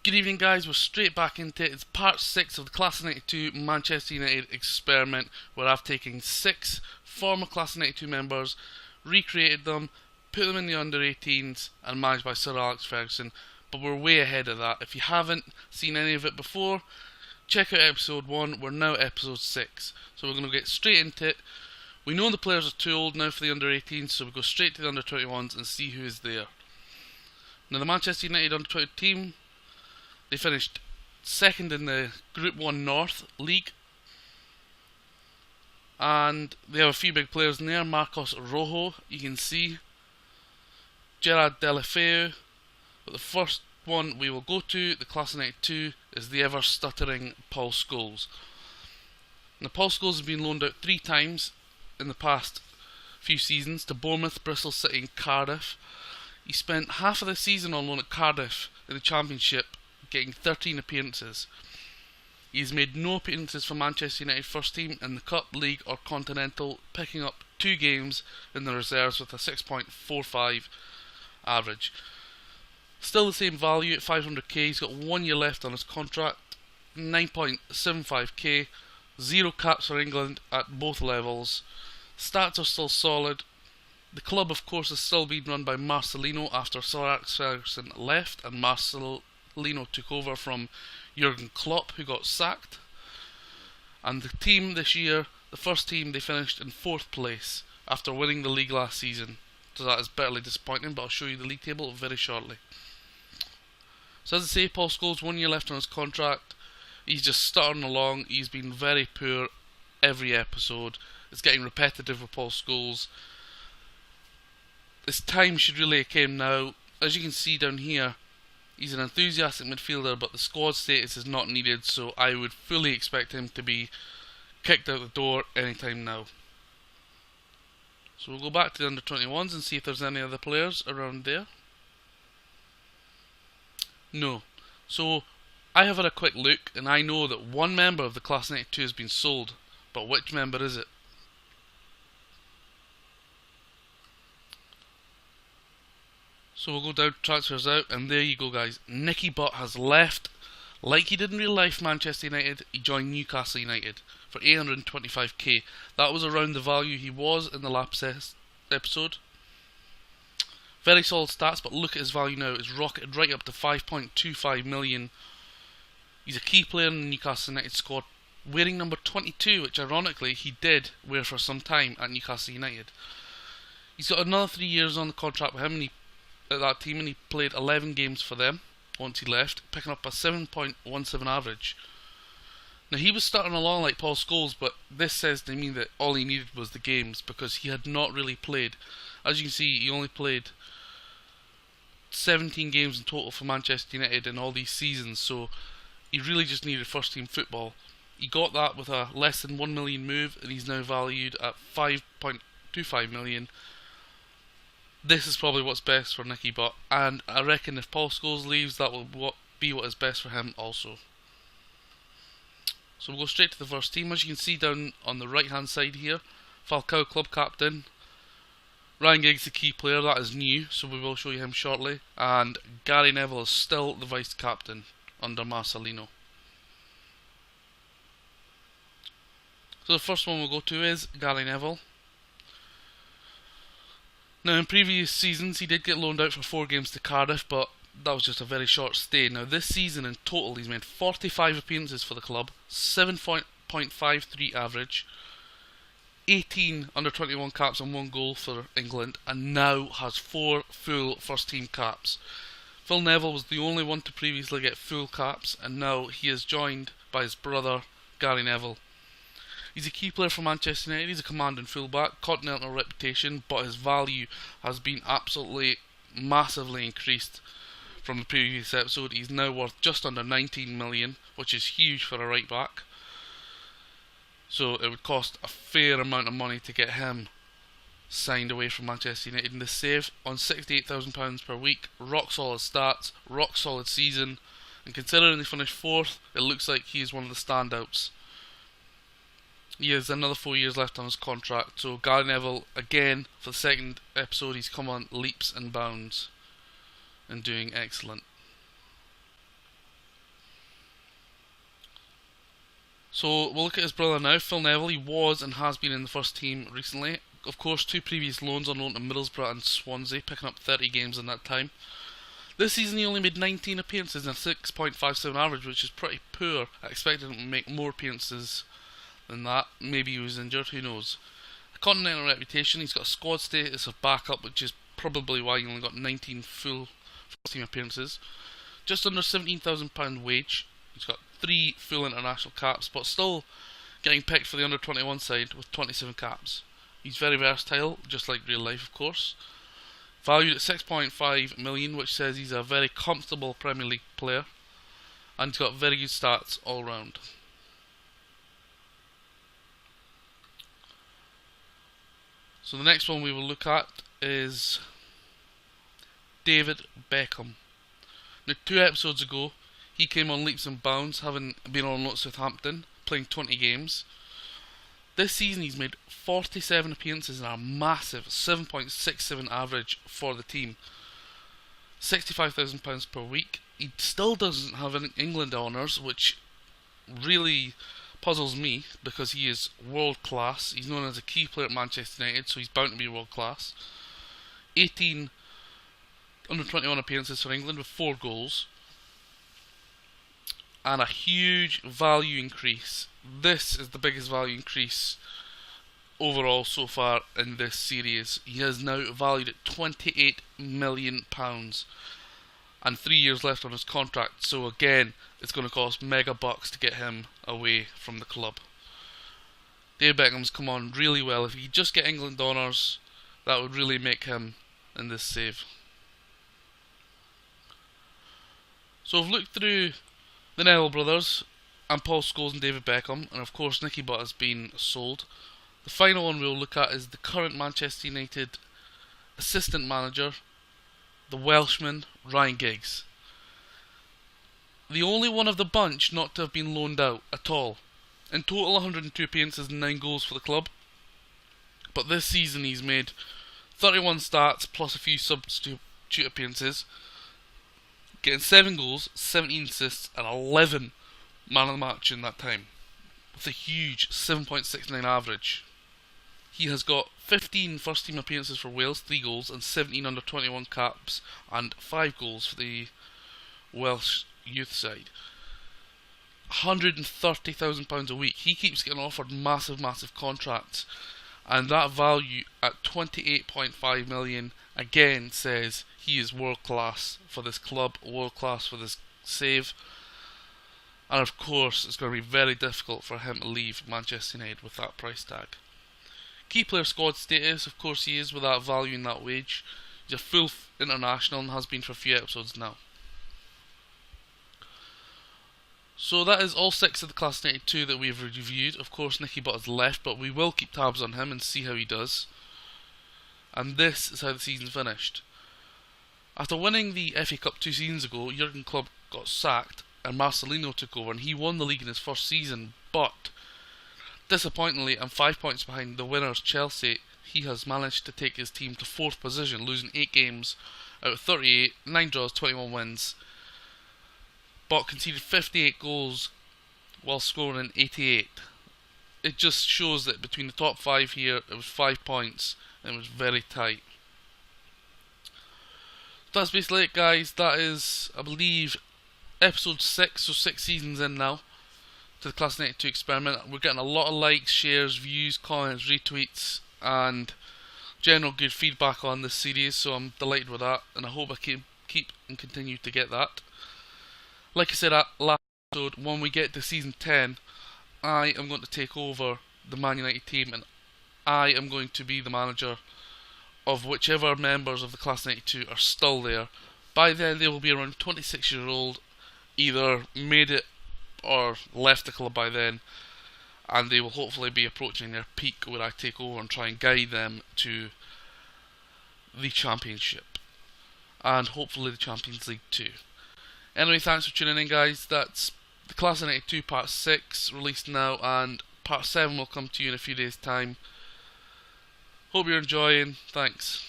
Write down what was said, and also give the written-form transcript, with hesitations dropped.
Good evening, guys. We're straight back into it. It's part 6 of the Class of 92 Manchester United experiment, where I've taken 6 former Class of 92 members, recreated them, put them in the under-18s, and managed by Sir Alex Ferguson. But we're way ahead of that. If you haven't seen any of it before, check out episode 1. We're now at episode 6. So we're going to get straight into it. We know the players are too old now for the under-18s, so we'll go straight to the under-21s and see who is there. Now, the Manchester United under-20 team, they finished second in the Group 1 North League. And they have a few big players in there. Marcos Rojo, you can see. Gerard Deulofeu. But the first one we will go to, the Class of 92, is the ever-stuttering Paul Scholes. Now, Paul Scholes has been loaned out 3 times in the past few seasons to Bournemouth, Bristol City and Cardiff. He spent half of the season on loan at Cardiff in the Championship, getting 13 appearances. He's made no appearances for Manchester United first team in the Cup, League or Continental, picking up 2 games in the reserves with a 6.45 average. Still the same value at 500k. He's got 1 year left on his contract, 9.75k, 0 caps for England at both levels. Stats are still solid. The club, of course, is still being run by Marcelino after Sir Alex Ferguson left and Marcelino took over from Jurgen Klopp, who got sacked. And the team this year, the first team, they finished in 4th place after winning the league last season. So that is bitterly disappointing, but I'll show you the league table very shortly. So as I say, Paul Scholes, 1 year left on his contract. He's just stuttering along. He's been very poor every episode. It's getting repetitive with Paul Scholes. His time should really have came now. As you can see down here, he's an enthusiastic midfielder, but the squad status is not needed, so I would fully expect him to be kicked out the door anytime now. So we'll go back to the under-21s and see if there's any other players around there. No. So I have had a quick look, and I know that one member of the Class 92 has been sold, but which member is it? So we'll go down to transfers out, and there you go, guys. Nicky Butt has left. Like he did in real life, Manchester United, he joined Newcastle United for 825k. That was around the value he was in the last episode. Very solid stats, but look at his value now. It's rocketed right up to 5.25 million. He's a key player in the Newcastle United squad, wearing number 22, which ironically he did wear for some time at Newcastle United. He's got another 3 years on the contract with him, and at that team, and he played 11 games for them once he left, picking up a 7.17 average. Now, he was starting along like Paul Scholes, but this says to me that all he needed was the games, because he had not really played. As you can see, he only played 17 games in total for Manchester United in all these seasons, so he really just needed first team football. He got that with a less than 1 million move, and he's now valued at 5.25 million. This is probably what's best for Nicky Butt, and I reckon if Paul Scholes leaves, that will be what is best for him also. So we'll go straight to the first team. As you can see down on the right hand side here, Falcao club captain, Ryan Giggs the key player, that is new, so we will show you him shortly, and Gary Neville is still the vice captain under Marcelino. So the first one we'll go to is Gary Neville. Now, in previous seasons, he did get loaned out for 4 games to Cardiff, but that was just a very short stay. Now, this season in total, he's made 45 appearances for the club, 7.53 average, 18 under-21 caps and 1 goal for England, and now has 4 full first-team caps. Phil Neville was the only one to previously get full caps, and now he is joined by his brother, Gary Neville. He's a key player for Manchester United. He's a commanding fullback, continental reputation, but his value has been absolutely massively increased from the previous episode. He's now worth just under 19 million, which is huge for a right back. So it would cost a fair amount of money to get him signed away from Manchester United in this save on £68,000 per week. Rock solid stats, rock solid season, and considering they finished 4th, it looks like he is one of the standouts. He has another 4 years left on his contract, so Gary Neville, again, for the second episode, he's come on leaps and bounds and doing excellent. So we'll look at his brother now, Phil Neville. He was and has been in the first team recently. Of course, 2 previous loans on loan to Middlesbrough and Swansea, picking up 30 games in that time. This season he only made 19 appearances and a 6.57 average, which is pretty poor. I expected him to make more appearances than that. Maybe he was injured, who knows. A continental reputation, he's got a squad status of backup, which is probably why he only got 19 full first team appearances. Just under £17,000 wage. He's got 3 full international caps, but still getting picked for the under 21 side with 27 caps. He's very versatile, just like real life, of course. Valued at 6.5 million, which says he's a very comfortable Premier League player, and he's got very good stats all round. So the next one we will look at is David Beckham. Now, 2 episodes ago, he came on leaps and bounds, having been on loan at Southampton, playing 20 games. This season he's made 47 appearances and a massive 7.67 average for the team. £65,000 per week. He still doesn't have an England honours, which really puzzles me because he is world class. He's known as a key player at Manchester United, so he's bound to be world class. 18 under 21 appearances for England with 4 goals. And a huge value increase. This is the biggest value increase overall so far in this series. He is now valued at £28 million and 3 years left on his contract. So again, it's going to cost mega bucks to get him away from the club. David Beckham's come on really well. If he could just get England honours, that would really make him in this save. So I've looked through the Neville brothers and Paul Scholes and David Beckham, and of course Nicky Butt has been sold. The final one we'll look at is the current Manchester United assistant manager, the Welshman Ryan Giggs. The only one of the bunch not to have been loaned out at all. In total 102 appearances and 9 goals for the club. But this season he's made 31 starts plus a few substitute appearances, getting 7 goals, 17 assists and 11 man of the match in that time, with a huge 7.69 average. He has got 15 first team appearances for Wales, 3 goals, and 17 under 21 caps and 5 goals for the Welsh youth side. £130,000 a week. He keeps getting offered massive contracts, and that value at 28.5 million again says he is world class for this club, world class for this save. And of course, it's going to be very difficult for him to leave Manchester United with that price tag. Key player squad status, of course he is with that value and that wage. He's a full international and has been for a few episodes now. So that is all 6 of the Class 92 that we've reviewed. Of course Nicky Butt has left, but we will keep tabs on him and see how he does. And this is how the season finished. After winning the FA Cup 2 seasons ago, Jurgen Klopp got sacked and Marcelino took over, and he won the league in his first season, but disappointingly, and 5 points behind the winners Chelsea, he has managed to take his team to 4th position, losing 8 games out of 38, 9 draws, 21 wins, but conceded 58 goals while scoring in 88. It just shows that between the top 5 here, it was 5 points, and it was very tight. That's basically it, guys. That is, I believe, episode 6, so 6 seasons in now to the Class 92 experiment. We're getting a lot of likes, shares, views, comments, retweets, and general good feedback on this series, so I'm delighted with that, and I hope I can keep and continue to get that. Like I said at last episode, when we get to season 10, I am going to take over the Man United team, and I am going to be the manager of whichever members of the Class 92 are still there. By then they will be around 26 years old, either made it or left the club by then, and they will hopefully be approaching their peak where I take over and try and guide them to the Championship, and hopefully the Champions League too. Anyway, thanks for tuning in, guys. That's the Class 92 Part 6 released now, and Part 7 will come to you in a few days' time. Hope you're enjoying. Thanks.